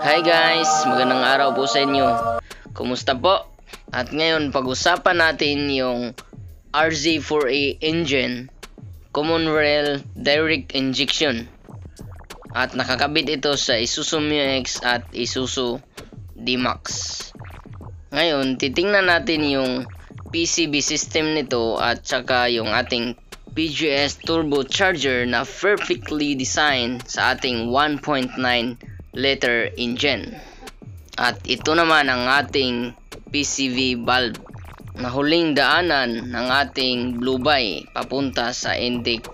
Hi guys, magandang araw po sa inyo. Kumusta po? At ngayon pag-usapan natin yung RZ4A engine, Common Rail Direct Injection. At nakakabit ito sa Isuzu MU-X at Isuzu D-Max. Ngayon, titingnan natin yung PCB system nito at saka yung ating PGS turbocharger na perfectly designed sa ating 1.9 liter engine. At ito naman ang ating PCV valve na huling daanan ng ating blue buy papunta sa intake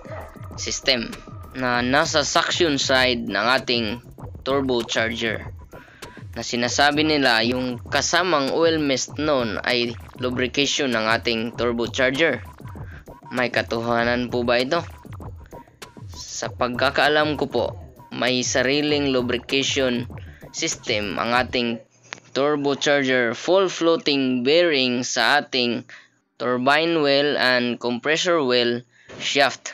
system na nasa suction side ng ating turbocharger, na sinasabi nila yung kasamang oil mist nun ay lubrication ng ating turbocharger. May katotohanan po ba ito? Sa pagkakaalam ko po, may sariling lubrication system ang ating turbocharger, full floating bearing sa ating turbine well and compressor well shaft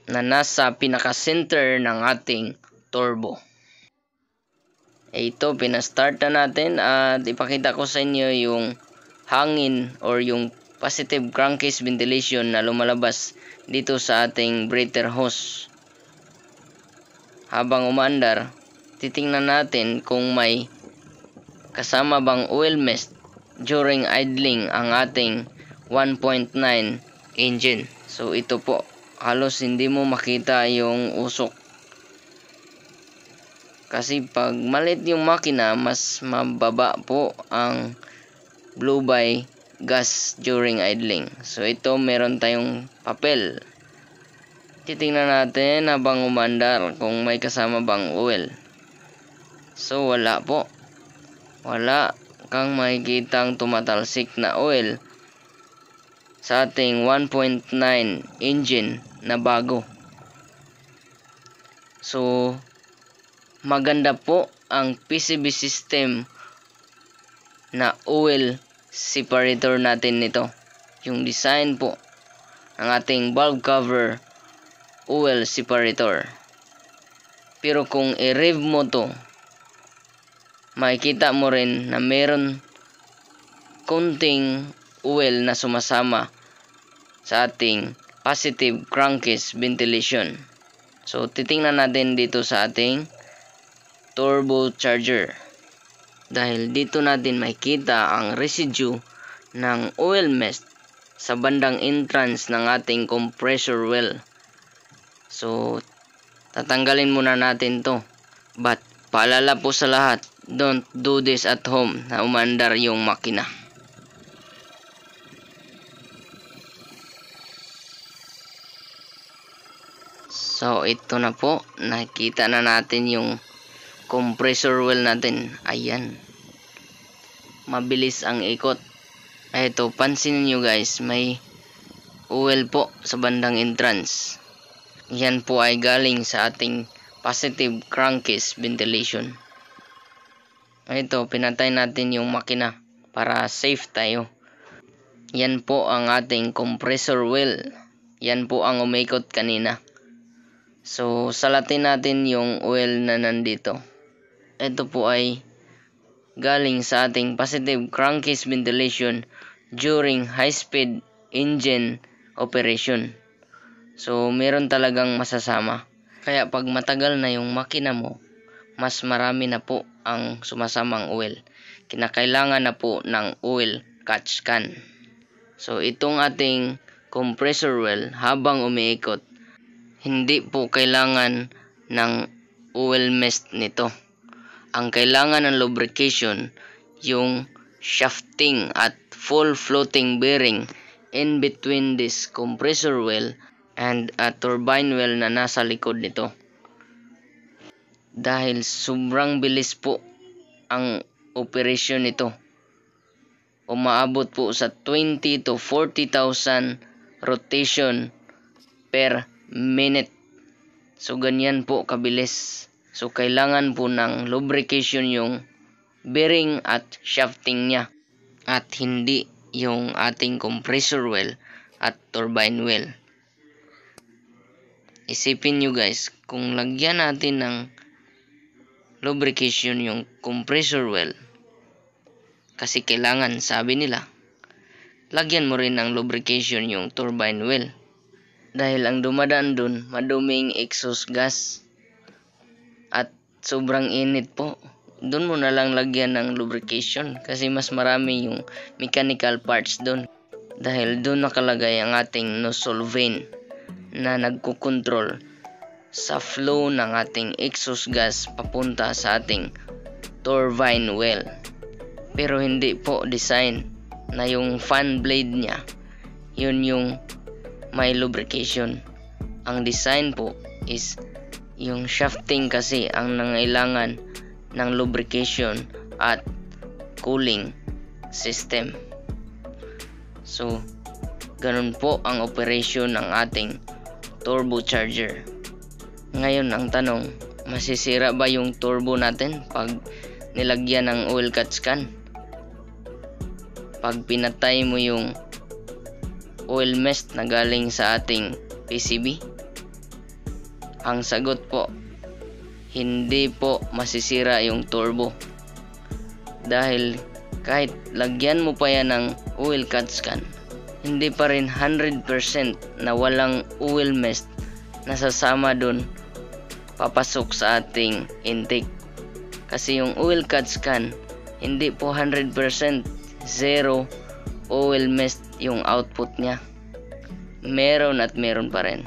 na nasa pinaka-center ng ating turbo. Ito, pinastart na natin at ipakita ko sa inyo yung hangin or yung positive crankcase ventilation na lumalabas dito sa ating breather hose. Habang umaandar, titingnan natin kung may kasama bang oil mist during idling ang ating 1.9 engine. So ito po, halos hindi mo makita yung usok. Kasi pag maliit yung makina, mas mababa po ang blow by gas during idling. So ito, meron tayong papel. Titingnan natin habang umandar kung may kasama bang oil. So wala po. Wala kang makikitang tumatalsik na oil sa ating 1.9 engine na bago. So maganda po ang PCB system na oil separator natin nito. Yung design po ng ating valve cover oil separator. Pero kung i-rev mo to, makikita mo rin na meron konting oil na sumasama sa ating positive crankcase ventilation. So titingnan natin dito sa ating turbocharger. Dahil dito natin makikita ang residue ng oil mist sa bandang entrance ng ating compressor well. So tatanggalin muna natin to. But paalala po sa lahat, don't do this at home na umandar yung makina. So ito na po, nakita na natin yung compressor well natin. Ayan, mabilis ang ikot. Ito, pansinin nyo guys, may oil po sa bandang entrance. Yan po ay galing sa ating positive crankcase ventilation. Ito, pinatay natin yung makina para safe tayo. Yan po ang ating compressor well. Yan po ang umikot kanina. So salatin natin yung oil na nandito. Ito po ay galing sa ating positive crankcase ventilation during high-speed engine operation. So meron talagang masasama. Kaya pag matagal na yung makina mo, mas marami na po ang sumasamang oil. Kinakailangan na po ng oil catch can. So itong ating compressor well, habang umiikot, hindi po kailangan ng oil mist nito. Ang kailangan ng lubrication, yung shafting at full floating bearing in between this compressor well and a turbine well na nasa likod nito. Dahil sobrang bilis po ang operasyon nito. Umaabot po sa 20 to 40,000 rotation per minute. So ganyan po kabilis. So kailangan po ng lubrication yung bearing at shafting niya, at hindi yung ating compressor well at turbine well. Isipin nyo guys, kung lagyan natin ng lubrication yung compressor well. Kasi kailangan, sabi nila, lagyan mo rin ng lubrication yung turbine well. Dahil ang dumadaan dun, maduming exhaust gas. At sobrang init po. Doon mo na lang lagyan ng lubrication kasi mas marami yung mechanical parts doon. Dahil doon nakalagay ang ating nozzle vane na nagkukontrol sa flow ng ating exhaust gas papunta sa ating turbine well. Pero hindi po design na yung fan blade niya, yun yung may lubrication. Ang design po is yung shafting kasi ang nangailangan ng lubrication at cooling system. So, ganun po ang operation ng ating turbocharger. Ngayon ang tanong, masisira ba yung turbo natin pag nilagyan ng oil catch can? Pag pinatay mo yung oil mist na galing sa ating PCB? Ang sagot po, hindi po masisira yung turbo. Dahil kahit lagyan mo pa yan ng oil catch can, hindi pa rin 100% na walang oil mist na sasama dun papasok sa ating intake. Kasi yung oil catch can, hindi po 100% zero oil mist yung output niya. Meron at meron pa rin.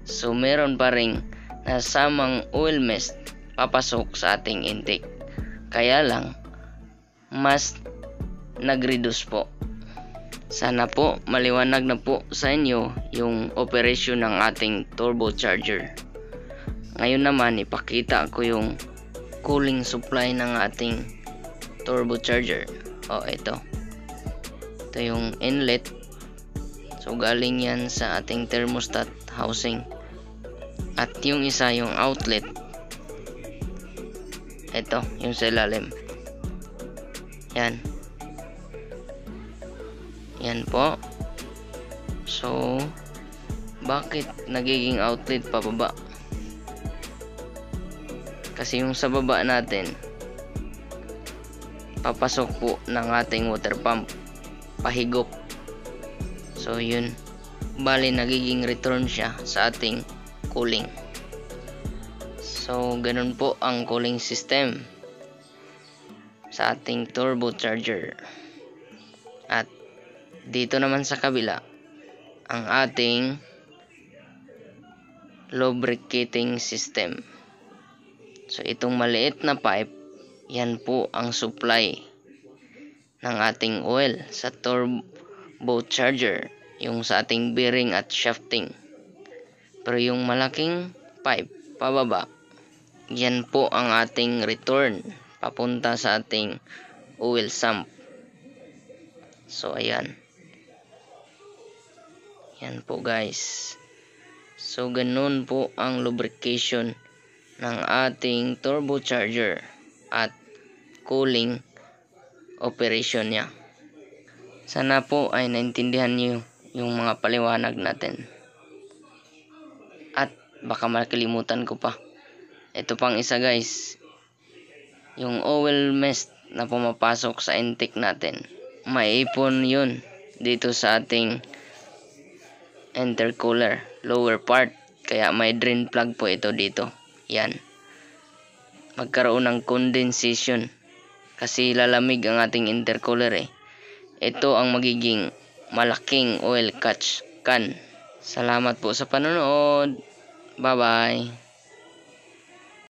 So meron pa rin nasamang oil mist papasok sa ating intake. Kaya lang, mas nag-reduce po. Sana po maliwanag na po sa inyo yung operation ng ating turbocharger. Ngayon naman ipakita ko yung cooling supply ng ating turbocharger. Ito. Ito yung inlet. So galing yan sa ating thermostat housing. At yung isa yung outlet. Ito, yung sa ilalim. Yan. Yan po. So, bakit nagiging outlet pababa? Kasi yung sa baba natin, papasok po ng ating water pump. Pahigop. So, yun. Bali, nagiging return siya sa ating cooling. So, ganun po ang cooling system sa ating turbocharger. At dito naman sa kabila, ang ating lubricating system. So, itong maliit na pipe, yan po ang supply ng ating oil sa turbocharger, yung sa ating bearing at shafting. Pero yung malaking pipe pababa, yan po ang ating return papunta sa ating oil sump. So ayan. Yan po guys. So ganun po ang lubrication ng ating turbocharger at cooling operation niya. Sana po ay naintindihan niyo yung mga paliwanag natin. At baka makalimutan ko pa. Ito pang isa guys. Yung oil mist na pumapasok sa intake natin. May ipon yun dito sa ating intercooler lower part. Kaya may drain plug po ito dito. Yan. Magkaroon ng condensation. Kasi lalamig ang ating intercooler eh. Ito ang magiging malaking oil catch can. Salamat po sa panonood. Bye-bye.